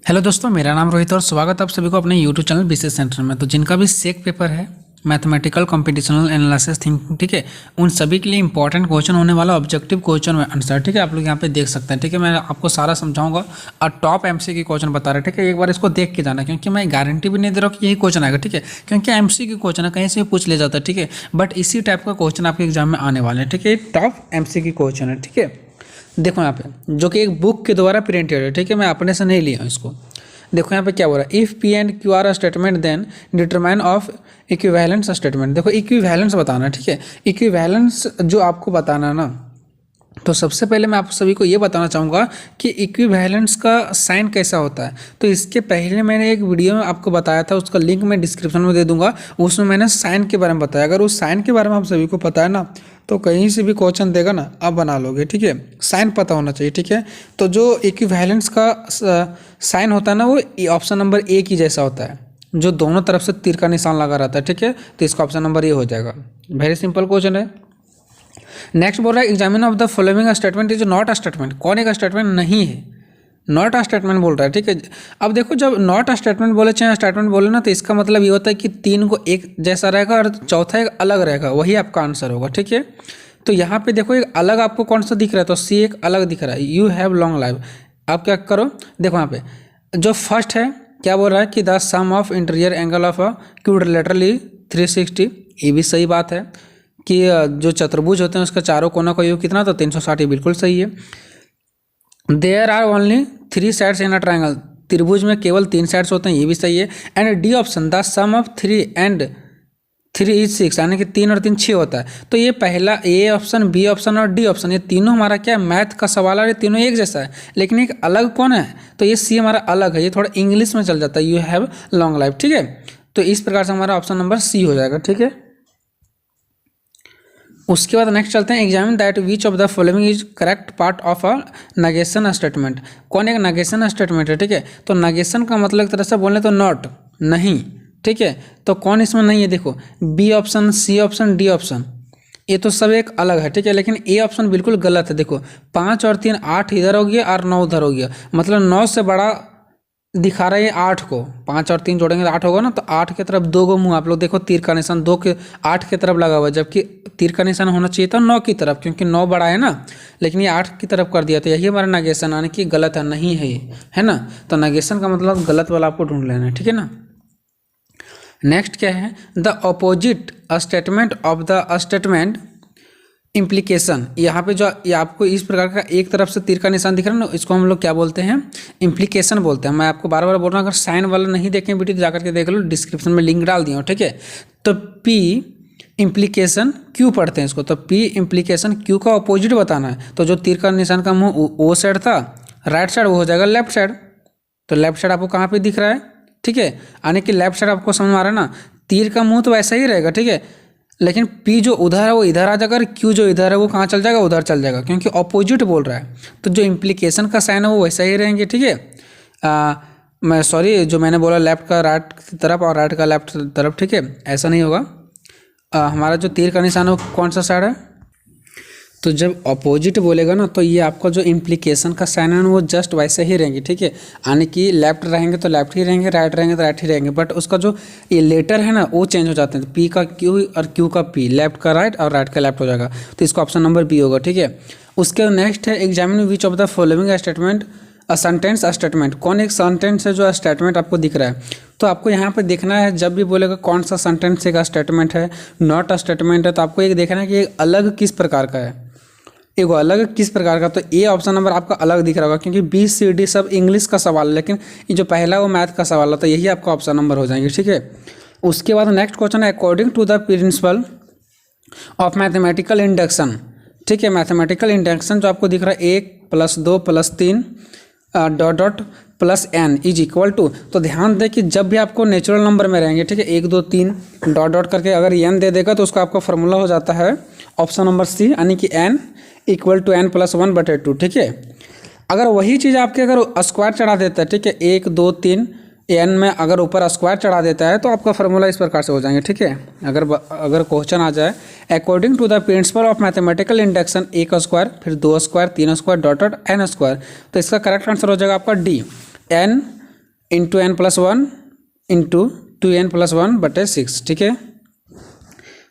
Hello दोस्तों, मेरा नाम रोहित और स्वागत है आप सभी को अपने यूट्यूब चैनल बीसीएस सेंटर में। तो जिनका भी सेक पेपर है मैथमेटिकल कंप्यूटेशनल एनालिसिस थिंकिंग, ठीक है, उन सभी के लिए इंपॉर्टेंट क्वेश्चन होने वाला ऑब्जेक्टिव क्वेश्चन में आंसर, ठीक है, आप लोग यहाँ पे देख सकते हैं। ठीक है, मैं आपको सारा समझाऊंगा और टॉप एमसीक्यू क्वेश्चन बता रहे हैं। ठीक है, एक बार इसको देख के जाना, क्योंकि मैं गारंटी भी नहीं दे रहा हूँ कि यही क्वेश्चन आएगा। ठीक है, क्योंकि एमसीक्यू क्वेश्चन है, कहीं से भी पूछ ले जाता है। ठीक है, बट इसी टाइप का क्वेश्चन आपके एग्जाम में आने वाले हैं। ठीक है, टॉप एमसीक्यू क्वेश्चन है। ठीक है, देखो यहाँ पे जो कि एक बुक के द्वारा प्रिंटेड है। ठीक है, मैं अपने से नहीं लिया हूँ इसको। देखो यहाँ पे क्या बोल रहा है, if p and q are statement then determine of equivalence statement. देखो इक्विवेलेंस बताना है। ठीक है, इक्विवेलेंस जो आपको बताना है ना, तो सबसे पहले मैं आप सभी को ये बताना चाहूँगा कि इक्विवेलेंस का साइन कैसा होता है। तो इसके पहले मैंने एक वीडियो में आपको बताया था, उसका लिंक मैं डिस्क्रिप्शन में दे दूंगा। उसमें मैंने साइन के बारे में बताया। अगर उस साइन के बारे में आप सभी को पता है ना, तो कहीं से भी क्वेश्चन देगा ना, आप बना लोगे। ठीक है, साइन पता होना चाहिए। ठीक है, तो जो इक्विवेलेंस का साइन होता है ना, वो ऑप्शन नंबर ए की जैसा होता है, जो दोनों तरफ से तीर का निशान लगा रहता है। ठीक है, तो इसका ऑप्शन नंबर ए हो जाएगा। वेरी सिंपल क्वेश्चन है। नेक्स्ट बोल रहा है, examine of the following statement is not a statement. कौन एक स्टेटमेंट नहीं है, नॉट अ स्टेटमेंट बोल रहा है। ठीक है, अब देखो जब नॉट अ स्टेटमेंट बोले चाहे स्टेटमेंट बोले ना, तो इसका मतलब ये होता है कि तीन को एक जैसा रहेगा और चौथा एक अलग रहेगा, वही आपका आंसर होगा। ठीक है, तो यहाँ पे देखो एक अलग आपको कौन सा दिख रहा है, तो सी एक अलग दिख रहा है, यू हैव लॉन्ग लाइफ। आप क्या करो, देखो यहाँ पे जो फर्स्ट है क्या बोल रहा है कि the sum of interior angle of a quadrilateral 360। ये भी सही बात है कि जो चतुर्भुज होते हैं उसका चारों कोनों का योग कितना, तो 360। ये बिल्कुल सही है। There are only 3 sides in a triangle. त्रिभुज में केवल 3 साइड्स होते हैं, ये भी सही है। And D option, the sum of 3 and 3 is 6, यानी कि 3 और 3 6 होता है। तो ये पहला ए ऑप्शन, बी ऑप्शन और डी ऑप्शन, ये तीनों हमारा क्या है, मैथ का सवाल है। ये तीनों एक जैसा है, लेकिन एक अलग कौन है, तो ये सी हमारा अलग है। ये थोड़ा इंग्लिश में चल जाता है, यू हैव लॉन्ग लाइफ। ठीक है, तो इस प्रकार से हमारा ऑप्शन नंबर सी हो जाएगा। ठीक है, उसके बाद नेक्स्ट चलते हैं, examine that which of the following is correct part of a negation statement. कौन एक नेगेशन स्टेटमेंट है। ठीक है, तो नेगेशन का मतलब एक तरह से बोले तो नॉट, नहीं। ठीक है, तो कौन इसमें नहीं है, देखो B option, C option, D option, ये तो सब एक अलग है। ठीक है, लेकिन ए ऑप्शन बिल्कुल गलत है। देखो 5 और 3 8 इधर हो गया और 9 उधर हो गया, मतलब 9 से बड़ा दिखा रहा है 8 को। 5 और 3 जोड़ेंगे तो 8 होगा ना, तो 8 की तरफ 2 गो मुँह, आप लोग देखो तीर का निशान 2 के 8 की तरफ लगा हुआ है, जबकि तीर का निशान होना चाहिए था 9 की तरफ, क्योंकि 9 बड़ा है ना, लेकिन ये 8 की तरफ कर दिया। तो यही हमारा नेगेशन, यानी कि गलत है, नहीं है ये, है ना। तो नेगेशन का मतलब गलत वाला आपको ढूंढ लेना है। ठीक है ना। नेक्स्ट क्या है, the opposite statement of the statement implication. यहाँ पे जो ये आपको इस प्रकार का एक तरफ से तीर का निशान दिख रहा है ना, इसको हम लोग क्या बोलते हैं, इम्प्लीकेशन बोलते हैं। मैं आपको बार बार बोल रहा हूँ, अगर साइन वाला नहीं देखें वीडियो तो जाकर के देख लो, डिस्क्रिप्शन में लिंक डाल दिया हूँ। ठीक है, तो पी इम्प्लीकेशन क्यू पढ़ते हैं इसको, तो पी इम्प्लीकेशन क्यू का अपोजिट बताना है। तो जो तीर का निशान का मुँह वो साइड था, राइट साइड, वो हो जाएगा लेफ्ट साइड। तो लेफ्ट साइड आपको कहाँ पर दिख रहा है, ठीक है, यानी कि लेफ्ट साइड आपको समझ में आ रहा है ना, तीर का मुँह तो वैसा ही रहेगा। ठीक है, लेकिन P जो उधर है वो इधर आ जाएगा, और Q जो इधर है वो कहाँ चल जाएगा, उधर चल जाएगा, क्योंकि ऑपोजिट बोल रहा है। तो जो इम्प्लीकेशन का साइन है वो वैसा ही रहेंगे। ठीक है, मैं सॉरी, जो मैंने बोला लेफ्ट का राइट की तरफ और राइट का लेफ्ट तरफ, ठीक है, ऐसा नहीं होगा। हमारा जो तीर का निशान है वो कौन सा साइड है, तो जब अपोजिट बोलेगा ना, तो ये आपका जो इम्प्लीकेशन का साइन है वो जस्ट वैसे ही रहेंगे। ठीक है, यानी कि लेफ्ट रहेंगे तो लेफ्ट ही रहेंगे, राइट रहेंगे तो राइट ही रहेंगे, बट उसका जो ये लेटर है ना वो चेंज हो जाते हैं। पी का क्यू और क्यू का पी, लेफ्ट का राइट और राइट का लेफ्ट हो जाएगा। तो इसका ऑप्शन नंबर बी होगा। ठीक है, उसके नेक्स्ट है, examine which of the following statement a sentence statement. कौन एक सेंटेंस है जो स्टेटमेंट आपको दिख रहा है। तो आपको यहाँ पे देखना है, जब भी बोलेगा कौन सा सेंटेंस एक स्टेटमेंट है, नॉट अ स्टेटमेंट है, तो आपको एक देखना है कि एक अलग किस प्रकार का है, एक अलग किस प्रकार का। तो ए ऑप्शन नंबर आपका अलग दिख रहा होगा, क्योंकि बी सी डी सब इंग्लिश का सवाल है, लेकिन ये जो पहला वो मैथ का सवाल है, तो यही आपका ऑप्शन नंबर हो जाएंगे। ठीक है, उसके बाद नेक्स्ट क्वेश्चन है, according to the principle of mathematical induction. ठीक है, मैथमेटिकल इंडक्शन जो आपको दिख रहा है 1 + 2 + 3 dot dot plus n is equal to. तो ध्यान दें कि जब भी आपको नेचुरल नंबर में रहेंगे, ठीक है, 1 2 3 डॉट डॉट करके अगर n दे देगा, तो उसका आपका फॉर्मूला हो जाता है ऑप्शन नंबर सी, यानी कि n = n + 1/2। ठीक है, अगर वही चीज़ आपके अगर स्क्वायर चढ़ा देता है, ठीक है, 1 2 3 n में अगर ऊपर स्क्वायर चढ़ा देता है, तो आपका फॉर्मूला इस प्रकार से हो जाएंगे। ठीक है, अगर क्वेश्चन आ जाए, according to the principle of mathematical induction 1 square, फिर 2 square, 3 square, dot dot n square, तो इसका करेक्ट आंसर हो जाएगा आपका D, n into n plus one into 2n+1/6, ठीक है।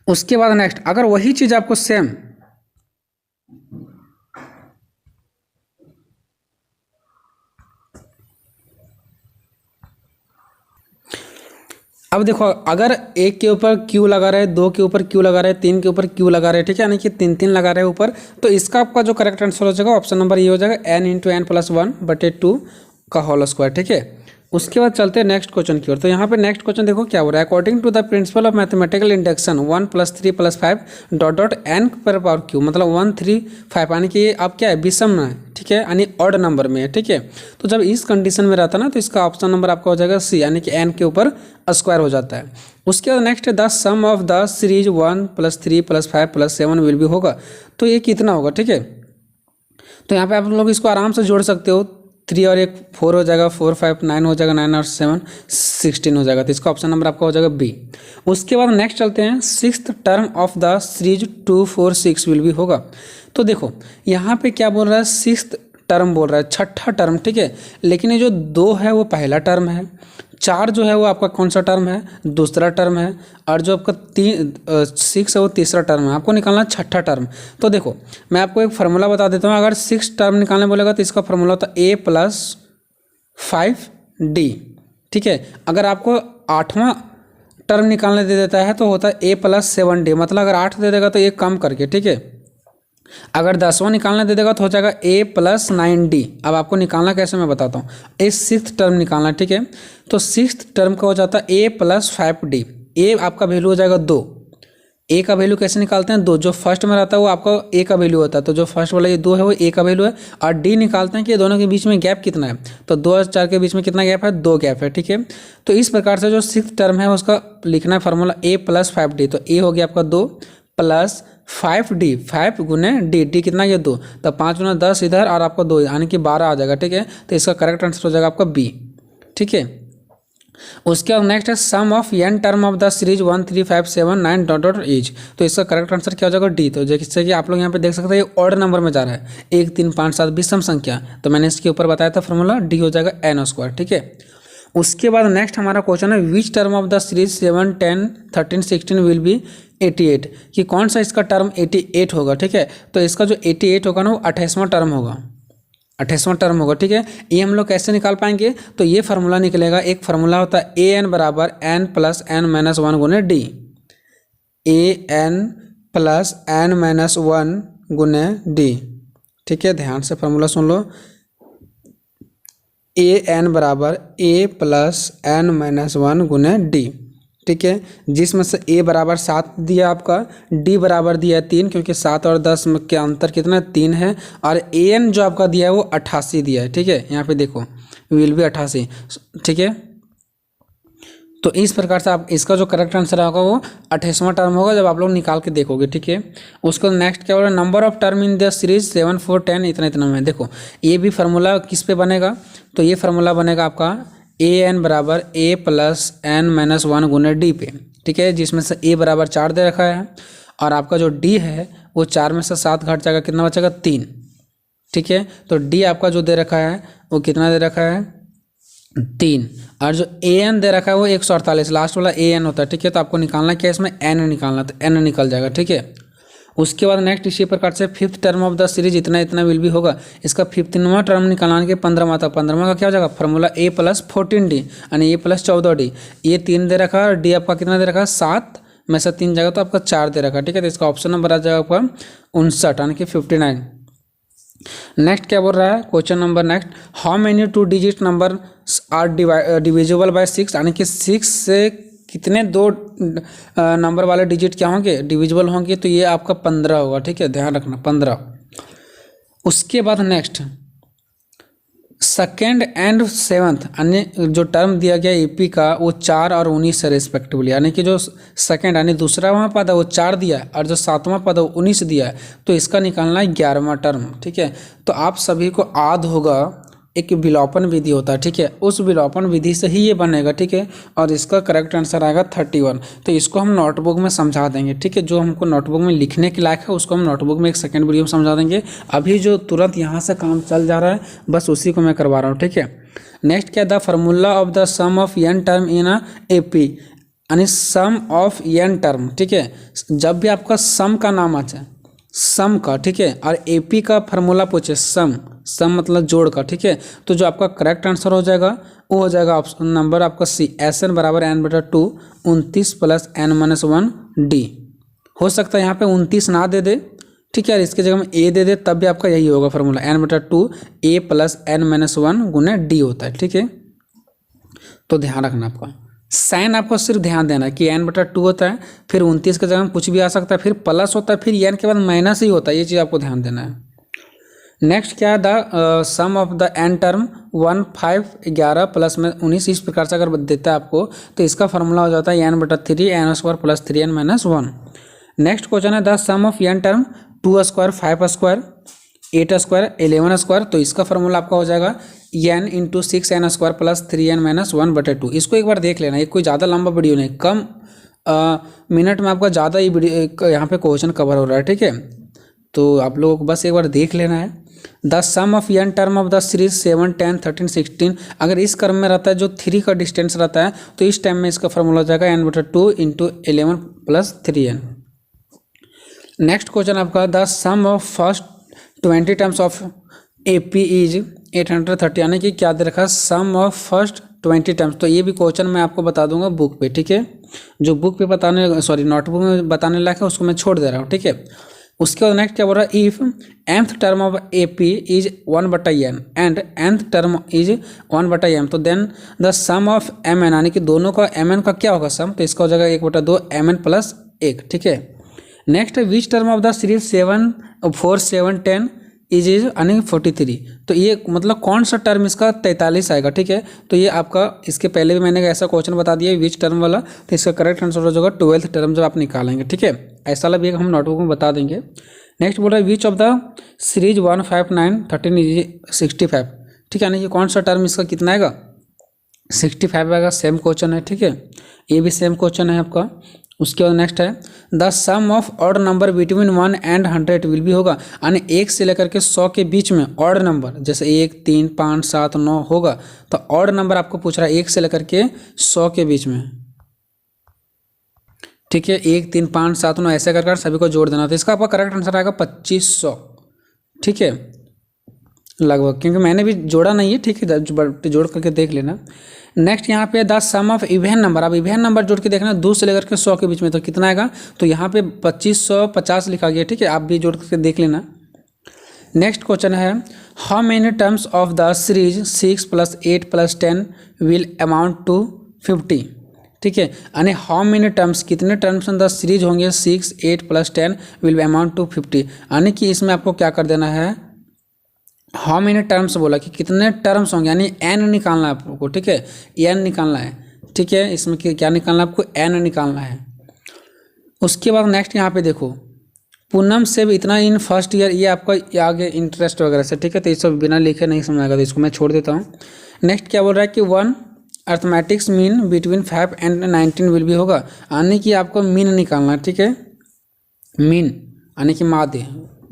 उसके बाद नेक्स्ट अगर वही चीज़ आपको सेम अब देखो, अगर एक के ऊपर क्यू लगा रहे, दो के ऊपर क्यू लगा रहे, तीन के ऊपर क्यू लगा रहे, ठीक है, यानी कि तीन तीन लगा रहे ऊपर, तो इसका आपका जो करेक्ट आंसर हो जाएगा ऑप्शन नंबर ये हो जाएगा n×n+1/2 का होल स्क्वायर, ठीक है। उसके बाद चलते हैं नेक्स्ट क्वेश्चन की ओर। तो यहाँ पे नेक्स्ट क्वेश्चन देखो क्या हो रहा है। According to the principle of mathematical induction 1 + 3 + 5 ... n पर पावर क्यू, मतलब 1 3 5, यानी कि ये आप क्या है, विषम है, ठीक है, यानी ऑड नंबर में है, ठीक है। तो जब इस कंडीशन में रहता है ना, तो इसका ऑप्शन नंबर आपका हो जाएगा सी, यानी कि n के ऊपर स्क्वायर हो जाता है। उसके बाद next the sum of the series 1 + 3 + 5 + 7 will be होगा, तो ये कितना होगा, ठीक है। तो यहाँ पे आप लोग इसको आराम से जोड़ सकते हो, 3 और 1 4 हो जाएगा, 4 5 9 हो जाएगा, 9 और 7 16 हो जाएगा। तो इसका ऑप्शन नंबर आपका हो जाएगा बी। उसके बाद नेक्स्ट चलते हैं, sixth term of the series 2 4 6 will be होगा। तो देखो यहाँ पे क्या बोल रहा है, सिक्स्थ टर्म बोल रहा है, छठा टर्म, ठीक है। लेकिन ये जो 2 है वो पहला टर्म है, 4 जो है वो आपका कौन सा टर्म है, दूसरा टर्म है, और जो आपका 6 है वो तीसरा टर्म है। आपको निकालना छठा टर्म। तो देखो मैं आपको एक फार्मूला बता देता हूँ। अगर 6 टर्म निकालने बोलेगा तो इसका फार्मूला होता है a+5d, ठीक है। अगर आपको 8वां टर्म निकालने दे देता है तो होता है a+7d, मतलब अगर 8 दे देगा तो एक कम करके, ठीक है। अगर 10वां निकालना दे देगा तो हो जाएगा a+9d। अब आपको निकालना कैसे मैं बताता हूँ। इस सिक्स्थ टर्म निकालना, ठीक है। तो सिक्स्थ टर्म का हो जाता है a+5d। a आपका वैल्यू हो जाएगा 2। a का वैल्यू कैसे निकालते हैं, 2 जो फर्स्ट में रहता है वो आपका a का वैल्यू होता है, तो जो फर्स्ट वाला ये 2 है वो a का वैल्यू है। और d निकालते हैं कि दोनों के बीच में गैप कितना है, तो 2 और 4 के बीच में कितना गैप है, 2 गैप है, ठीक है। तो इस प्रकार से जो सिक्स्थ टर्म है उसका लिखना है फार्मूला a+5d। तो a हो गया आपका 2 + 5d, 5 गुने d कितना, ये 2, तो 5 गुना 10 इधर और आपको 2 यानी कि 12 आ जाएगा, ठीक है। तो इसका करेक्ट आंसर हो जाएगा आपका बी, ठीक है। उसके बाद नेक्स्ट है sum of n term of the series 1 3 5 7 9 ... each. तो इसका करेक्ट आंसर क्या हो जाएगा, डी। तो जैसे कि आप लोग यहाँ पे देख सकते हैं ये ऑड नंबर में जा रहा है, 1 3 5 7 विषम संख्या, तो मैंने इसके ऊपर बताया था फार्मूला, डी हो जाएगा n², ठीक है। उसके बाद नेक्स्ट हमारा क्वेश्चन है which term of the series 7 10 13 16 will be 88, कि कौन सा इसका टर्म 88 होगा, ठीक है। तो इसका जो 88 होगा ना वो 28वां टर्म होगा, 28वां टर्म होगा, ठीक है। ये हम लोग कैसे निकाल पाएंगे, तो ये फार्मूला निकलेगा, एक फार्मूला होता है an = n + n - 1 गुने d, an + n - 1 गुने d, ठीक है। ध्यान से formula soon low, an = a + n - 1 गुने d, ठीक है। जिसमें से a = 7 दिया आपका, d बराबर दिया है 3, क्योंकि 7 और 10 के अंतर कितना है, 3 है, और an जो आपका दिया है वो 88 दिया है, ठीक है। यहाँ पे देखो विल बी 88, ठीक है। तो इस प्रकार से आप इसका जो करेक्ट आंसर होगा वो 28वां टर्म होगा जब आप लोग निकाल के देखोगे, ठीक है। उसको नेक्स्ट क्या बोला, number of term in the series 7 4 10 इतना इतना में। देखो ये भी फार्मूला किस पे बनेगा, तो ये फार्मूला बनेगा आपका an = a + n - 1 गुने d पे, ठीक है। जिसमें से a = 4 दे रखा है, और आपका जो d है वो 4 में से 7 घट जाएगा, कितना बचेगा, 3, ठीक है। तो d आपका जो दे रखा है वो कितना दे रखा है, 3, और जो an दे रखा है वो 148, लास्ट वाला an होता है, ठीक है। तो आपको निकालना क्या है, इसमें n निकालना, तो n निकल जाएगा, ठीक है। उसके बाद नेक्स्ट इसी प्रकार से fifth term of the series इतना इतना विल भी होगा। इसका 15वां टर्म निकालने के 15वां था, 15वां का क्या हो जाएगा फार्मूला a + 14d, यानी a + 14d। ये 3 दे रखा है और d आपका कितना दे रखा है, 7 में से 3 जाएगा तो आपका 4 दे रखा है, ठीक है। तो इसका ऑप्शन नंबर आ जाएगा आपका 59, यानी कि 59। नेक्स्ट क्या बोल रहा है question number next, how many 2 digit number are divisible by 6, यानी कि 6 से कितने 2 नंबर वाले डिजिट क्या होंगे, डिविजिबल होंगे, तो ये आपका 15 होगा, ठीक है। ध्यान रखना 15। उसके बाद नेक्स्ट सेकेंड एंड सेवन्थ, यानी जो टर्म दिया गया ईपी का वो 4 और 19 है रिस्पेक्टिवली, यानी कि जो सेकेंड यानी दूसरा वहाँ पद है वो 4 दिया है और जो 7वां पद है वो 19 दिया है, तो इसका निकालना है 11वां टर्म, ठीक है। तो आप सभी को याद होगा एक विलोपन विधि होता है, ठीक है। उस विलोपन विधि से ही ये बनेगा, ठीक है। और इसका करेक्ट आंसर आएगा 31। तो इसको हम नोटबुक में समझा देंगे, ठीक है। जो हमको नोटबुक में लिखने के लायक है उसको हम नोटबुक में एक सेकंड वीडियो में समझा देंगे। अभी जो तुरंत यहाँ से काम चल जा रहा है बस उसी को मैं करवा रहा हूँ, ठीक है। नेक्स्ट क्या, the formula of the sum of n term in a AP, यानी सम ऑफ एन टर्म, ठीक है। जब भी आपका सम का नाम आ जाए, सम का, ठीक है, और एपी का फार्मूला पूछे, सम सम मतलब जोड़ का, ठीक है, तो जो आपका करेक्ट आंसर हो जाएगा वो हो जाएगा ऑप्शन नंबर आपका सी, एस एन बराबर एन बटा 2 29 प्लस एन माइनस 1 डी। हो सकता है यहाँ पे 29 ना दे दे, ठीक है, इसके जगह में ए दे दे, तब भी आपका यही होगा फार्मूला, एन बटा 2 ए प्लस एन माइनस 1 गुने डी होता है, ठीक है। तो ध्यान रखना आपका साइन, आपको सिर्फ ध्यान देना है कि एन बटा 2 होता है, फिर 29 के जगह में कुछ भी आ सकता है, फिर प्लस होता है, फिर एन के बाद माइनस ही होता है, ये चीज़ आपको ध्यान देना है। नेक्स्ट क्या है, the sum of the n term 1 5 11 plus में 19, इस प्रकार से अगर देता है आपको तो इसका फार्मूला हो जाता है एन बटा 3 n square plus 3 n minus 1। Next question है the sum of n term 2 square 5 square 8 square 11 square, तो इसका फार्मूला आपका हो जाएगा n into 6 n square plus 3 n minus 1 बटे 2। इसको एक बार देख लेना, ये कोई ज़्यादा लंबा वीडियो नहीं, कम मिनट में आपका ज़्यादा ही वीडियो यहाँ पे क्वेश्चन कवर हो रहा है, ठीक है। तो आप लोगों को बस एक बार देख लेना है। The sum of n term of the series 7 10 13 16, अगर इस क्रम में रहता है जो 3 का डिस्टेंस रहता है, तो इस टाइम में इसका फार्मूला हो जाएगा एन बटा 2 into 11 plus 3 n. Next question आपका the sum of first 20 terms of AP is 830, यानी कि क्या दे रखा है, सम ऑफ फर्स्ट 20 टर्म्स। तो ये भी क्वेश्चन मैं आपको बता दूंगा बुक पे, ठीक है, जो बुक पे बताने, सॉरी नोटबुक में बताने लायक है उसको मैं छोड़ दे रहा हूँ, ठीक है। उसके बाद नेक्स्ट क्या बोल रहा है, if nth term of AP is 1 बटा n and nth term is 1 बटा एम, तो then the sum of m n, यानी कि दोनों का एम एन का क्या होगा सम, तो इसका हो जाएगा 1 बटा 2 एम एन प्लस 1, ठीक है। Next which term of the series 7 4 7 10 is यानी 43, तो ये मतलब कौन सा टर्म इसका 43 आएगा, ठीक है। तो ये आपका इसके पहले भी मैंने ऐसा क्वेश्चन बता दिया विच टर्म वाला, तो इसका करेक्ट आंसर हो जाएगा 12th टर्म जब आप निकालेंगे, ठीक है। ऐसा वाला भी हम नोटबुक में बता देंगे। नेक्स्ट बोल रहा है विच ऑफ द सीरीज 1 5 9 13 इज 65, ठीक है, यानी कि कौन सा टर्म इसका कितना आएगा 65 आएगा, सेम क्वेश्चन है, ठीक है, ये भी सेम क्वेश्चन है आपका। उसके बाद नेक्स्ट है the sum of odd number between 1 and 100 will भी होगा, यानी 1 से लेकर के 100 के बीच में ऑड नंबर, जैसे 1 3 5 7 9 होगा, तो ऑड नंबर आपको पूछ रहा है 1 से लेकर के 100 के बीच में, ठीक है, 1 3 5 7 9 ऐसे कर सभी को जोड़ देना, तो इसका आपका करेक्ट आंसर आएगा 2500, ठीक है, लगभग, क्योंकि मैंने भी जोड़ा नहीं है, ठीक है, जोड़ करके देख लेना। नेक्स्ट यहाँ पे the sum of even number, अब इवेन नंबर जोड़ के देखना 2 से लेकर के 100 के बीच में, तो कितना आएगा, तो यहाँ पे 2550 लिखा गया, ठीक है, आप भी जोड़ करके देख लेना। नेक्स्ट क्वेश्चन है how many terms of the series 6 plus 8 plus 10 will amount to 50, ठीक है, यानी हाउ मेनी टर्म्स, कितने टर्म्स इन द सीरीज होंगे 6 8 प्लस 10 विल अमाउंट टू 50, यानी कि इसमें आपको क्या कर देना है, हाउ मेनी टर्म्स बोला कि कितने टर्म्स होंगे, यानी एन निकालना है आपको, ठीक है, एन निकालना है, ठीक है, इसमें क्या निकालना है आपको, एन निकालना है। उसके बाद नेक्स्ट यहाँ पे देखो पूनम से भी इतना इन फर्स्ट ईयर, ये आपका आगे इंटरेस्ट वगैरह से, ठीक है, तो ये सब बिना लिखे नहीं समझ आएगा, तो इसको मैं छोड़ देता हूँ। नेक्स्ट क्या बोल रहा है कि 1 arithmetics mean between 5 and 19 will भी होगा, यानी कि आपको मीन निकालना है, ठीक है, मीन यानी कि माध्य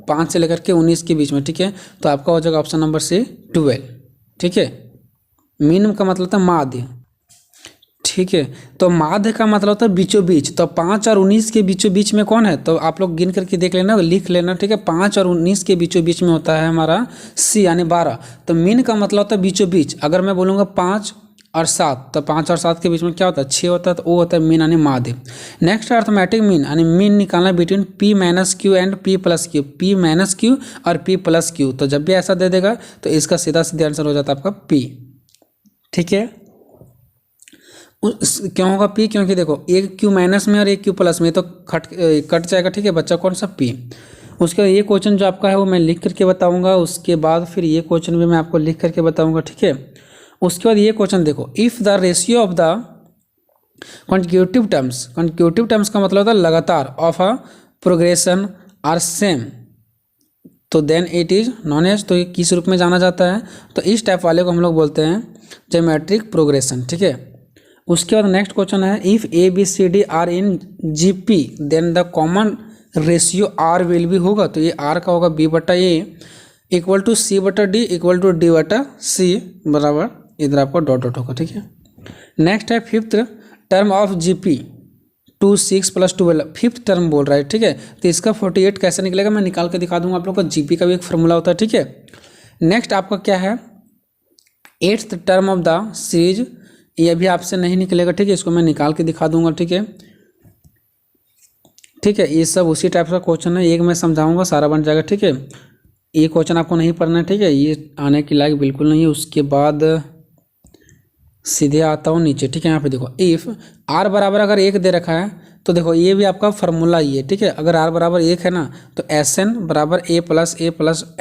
5 से लेकर के 19 के बीच में, ठीक है, तो आपका हो जाएगा ऑप्शन नंबर सी 12, ठीक है। मीन का मतलब होता है माध्य, ठीक है, तो माध्य का मतलब होता है बीचों बीच, तो 5 और 19 के बीचों बीच में कौन है, तो आप लोग गिन करके देख लेना, लिख लेना, ठीक है, 5 और 19 के बीचों बीच में होता है हमारा सी यानी 12, तो मीन का मतलब होता है बीचों बीच। अगर मैं बोलूँगा 5 और 7, तो 5 और 7 के बीच में क्या होता है 6 होता है, तो वो होता है मीन यानी माध्य। नेक्स्ट अर्थमेटिक मीन, यानी मीन निकालना between P minus Q and P plus Q, P minus Q और पी प्लस क्यू, तो जब भी ऐसा दे देगा तो इसका सीधा सीधा आंसर हो जाता है आपका पी, ठीक है। क्यों होगा पी, क्योंकि देखो एक क्यू माइनस में और एक क्यू प्लस में तो कट जाएगा, ठीक है, बच्चा कौन सा पी। उसके बाद ये क्वेश्चन जो आपका है वो मैं लिख करके बताऊँगा, उसके बाद फिर ये क्वेश्चन भी मैं आपको लिख करके बताऊँगा, ठीक है। उसके बाद ये क्वेश्चन देखो if the ratio of the consecutive terms का मतलब होता है लगातार of a progression are same, तो then it is known as, तो ये किस रूप में जाना जाता है, तो इस टाइप वाले को हम लोग बोलते हैं ज्योमेट्रिक प्रोग्रेशन, ठीक है। उसके बाद नेक्स्ट क्वेश्चन है if A B C D are in G P then the common ratio r will भी होगा, तो ये आर का होगा बी बटा ए इक्वल टू सी बटा डी इक्वल टू डी बटा सी बराबर इधर आपका डॉट डॉट होगा, ठीक है। नेक्स्ट है fifth term of GP 2 6 + 12, fifth term बोल रहा है, ठीक है। तो इसका 48 कैसे निकलेगा मैं निकाल के दिखा दूंगा आप लोग को। जीपी का भी एक फॉर्मूला होता है, ठीक है। नेक्स्ट आपका क्या है, eighth term of the series, ये भी आपसे नहीं निकलेगा, ठीक है। इसको मैं निकाल के दिखा दूंगा, ठीक है। ठीक है, ये सब उसी टाइप का क्वेश्चन है, एक मैं समझाऊंगा सारा बन जाएगा, ठीक है। ये क्वेश्चन आपको नहीं पढ़ना है, ठीक है, ये आने के लायक बिल्कुल नहीं है। उसके बाद सीधे आता हूँ नीचे, ठीक है। यहाँ पे देखो इफ़ आर बराबर अगर 1 दे रखा है तो देखो ये भी आपका फॉर्मूला ही है, ठीक है। अगर आर बराबर 1 है ना तो एस एन बराबर ए प्लस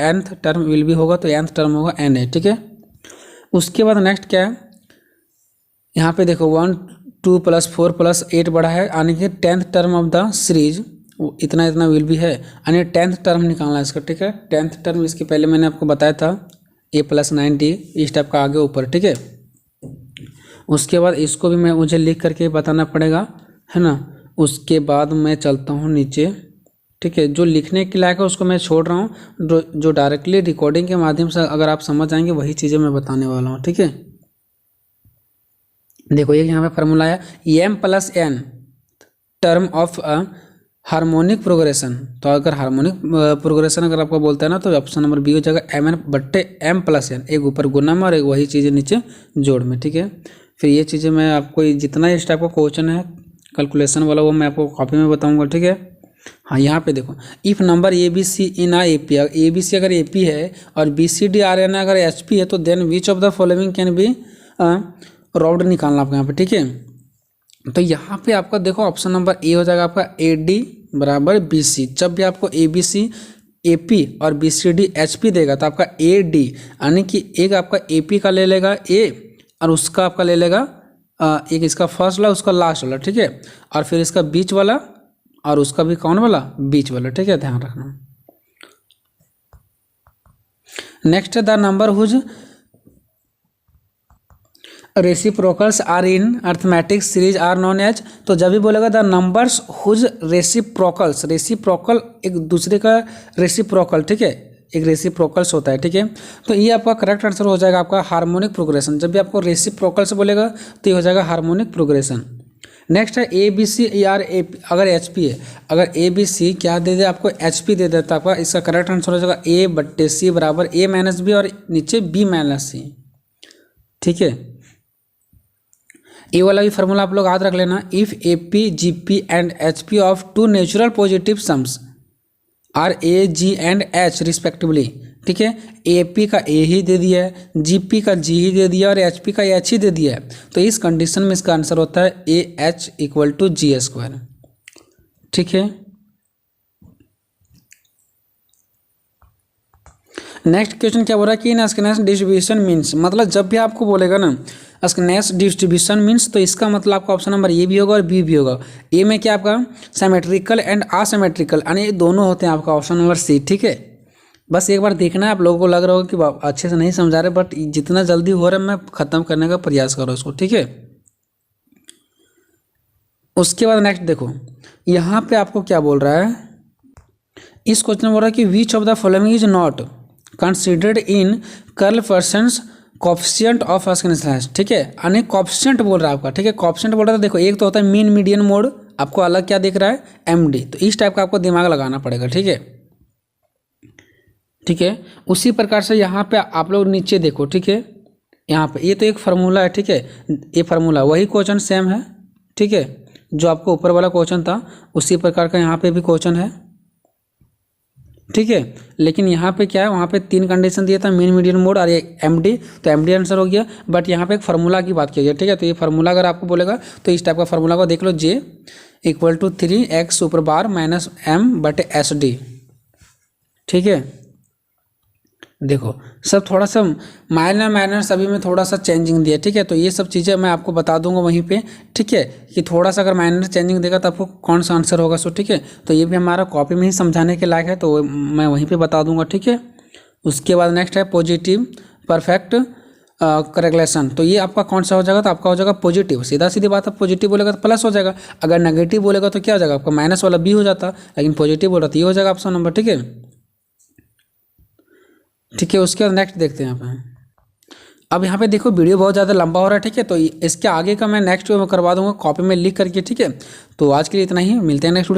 nth टर्म विल भी होगा, तो nth टर्म होगा एन ए, ठीक है। उसके बाद नेक्स्ट क्या है, यहाँ पे देखो 1 2 + 4 + 8 बढ़ा है, यानी कि 10th term of the series इतना इतना विल भी है, यानी 10th टर्म निकालना है इसका, ठीक है। 10th टर्म इसके पहले मैंने आपको बताया था a + 90 इस टाइप का आगे ऊपर, ठीक है। उसके बाद इसको भी मैं मुझे लिख करके बताना पड़ेगा, है ना। उसके बाद मैं चलता हूँ नीचे, ठीक है। जो लिखने के लायक है उसको मैं छोड़ रहा हूँ, जो डायरेक्टली रिकॉर्डिंग के माध्यम से अगर आप समझ जाएंगे वही चीज़ें मैं बताने वाला हूँ, ठीक है। देखो एक यहाँ पे फॉर्मूला है m + n term of harmonic progression. तो अगर हार्मोनिक प्रोग्रेशन अगर आपको बोलता है ना तो ऑप्शन नंबर बी हो जाएगा m/m + n, एक ऊपर गुना में और एक वही चीज़ें नीचे जोड़ में, ठीक है। फिर ये चीज़ें मैं आपको जितना इस टाइप का क्वेश्चन है कैलकुलेशन वाला वो मैं आपको कॉपी में बताऊंगा, ठीक है। हाँ यहाँ पे देखो if number ABC in a AP, ABC अगर AP है और BCD RN अगर HP है तो then which of the following can be robbed निकालना आपको यहाँ पे, ठीक है। तो यहाँ पे आपका देखो ऑप्शन नंबर ए हो जाएगा आपका AD = BC। जब भी आपको ABC AP और BCD HP देगा तो आपका AD यानी कि एक आपका AP का ले लेगा A और उसका आपका ले लेगा एक इसका फर्स्ट वाला उसका लास्ट वाला, ठीक है। और फिर इसका बीच वाला और उसका भी कौन वाला बीच वाला, ठीक है, ध्यान रखना। Next the number whose reciprocals are in arithmetic series are known as, तो जब भी बोलेगा the numbers whose reciprocals, reciprocal एक दूसरे का रेसिप्रोकल, ठीक है, एक रेसिप्रोकल्स होता है, ठीक है। तो ये आपका करेक्ट आंसर हो जाएगा आपका हार्मोनिक प्रोग्रेशन। जब भी आपको रेसिप्रोकल्स बोलेगा तो ये हो जाएगा हार्मोनिक प्रोग्रेशन। नेक्स्ट है ABC AR AP अगर HP है, अगर ABC क्या दे दे आपको HP दे देता आपका, इसका करेक्ट आंसर हो जाएगा A/C बराबर A - B और नीचे B - C, ठीक है। ये वाला भी फार्मूला आप लोग याद रख लेना। If AP GP and HP of 2 natural positive sums are A G and H respectively, ठीक है। AP का A ही दे दिया है, GP का G ही दे दिया और HP का H ही दे दिया है, तो इस कंडीशन में इसका आंसर होता है AH = G², ठीक है। नेक्स्ट क्वेश्चन क्या बोल रहा है कि इन स्केनेस डिस्ट्रीब्यूशन मीन्स, मतलब जब भी आपको बोलेगा ना स्केनेस डिस्ट्रीब्यूशन मीन्स तो इसका मतलब आपका ऑप्शन नंबर ए भी होगा और बी भी होगा। ए में क्या आपका सिमेट्रिकल एंड असिमेट्रिकल, यानी ये दोनों होते हैं आपका ऑप्शन नंबर सी, ठीक है। बस एक बार देखना है, आप लोगों को लग रहा होगा कि अच्छे से नहीं समझा रहे, बट जितना जल्दी हो रहा है मैं ख़त्म करने का प्रयास कर रहा हूँ उसको, ठीक है। उसके बाद नेक्स्ट देखो यहाँ पे आपको क्या बोल रहा है, इस क्वेश्चन में बोल रहा है कि which of the following is not considered in Karl Pearson's coefficient of skewness, ठीक है, यानी कॉफिशिएंट बोल रहा है आपका, ठीक है। कॉफिशिएंट बोल रहा है, देखो एक तो होता है मीन मीडियन मोड, आपको अलग क्या दिख रहा है MD, तो इस टाइप का आपको दिमाग लगाना पड़ेगा, ठीक है, ठीक है। उसी प्रकार से यहाँ पे आप लोग नीचे देखो, ठीक है, यहाँ पे ये तो एक फार्मूला है, ठीक है, ये फार्मूला वही क्वेश्चन सेम है, ठीक है, जो आपको ऊपर वाला क्वेश्चन था उसी प्रकार का यहाँ पे भी क्वेश्चन है, ठीक है। लेकिन यहाँ पे क्या है, वहाँ पे 3 कंडीशन दिया था, मीन मीडियन मोड और एक MD, तो MD आंसर हो गया। बट यहाँ पे एक फार्मूला की बात की गई, ठीक है। तो ये फार्मूला अगर आपको बोलेगा तो इस टाइप का फार्मूला को देख लो, J = 3x ऊपर बार -m/SD, ठीक है। देखो सब थोड़ा सा माइनर सभी में थोड़ा सा चेंजिंग दिया, ठीक है। तो ये सब चीज़ें मैं आपको बता दूंगा वहीं पे, ठीक है, कि थोड़ा सा अगर माइनर चेंजिंग देगा तो आपको कौन सा आंसर होगा, सो ठीक है। तो ये भी हमारा कॉपी में ही समझाने के लायक है, तो मैं वहीं पे बता दूंगा, ठीक है। उसके बाद नेक्स्ट है पॉजिटिव परफेक्ट करेक्लेशन, तो ये आपका कौन सा हो जाएगा, तो आपका हो जाएगा पॉजिटिव, सीधा सीधी बात है। पॉजिटिव बोलेगा तो प्लस हो जाएगा, अगर नेगेटिव बोलेगा तो क्या हो जाएगा आपका माइनस वाला बी हो जाता, लेकिन पॉजिटिव बोल रहा तो ये हो जाएगा ऑप्शन नंबर, ठीक है। ठीक है, उसके बाद नेक्स्ट देखते हैं यहाँ पे अब यहाँ पे देखो वीडियो बहुत ज़्यादा लंबा हो रहा है, ठीक है, तो इसके आगे का मैं नेक्स्ट करवा दूंगा कॉपी में लिख करके, ठीक है। तो आज के लिए इतना ही, मिलते हैं नेक्स्ट वीडियो में।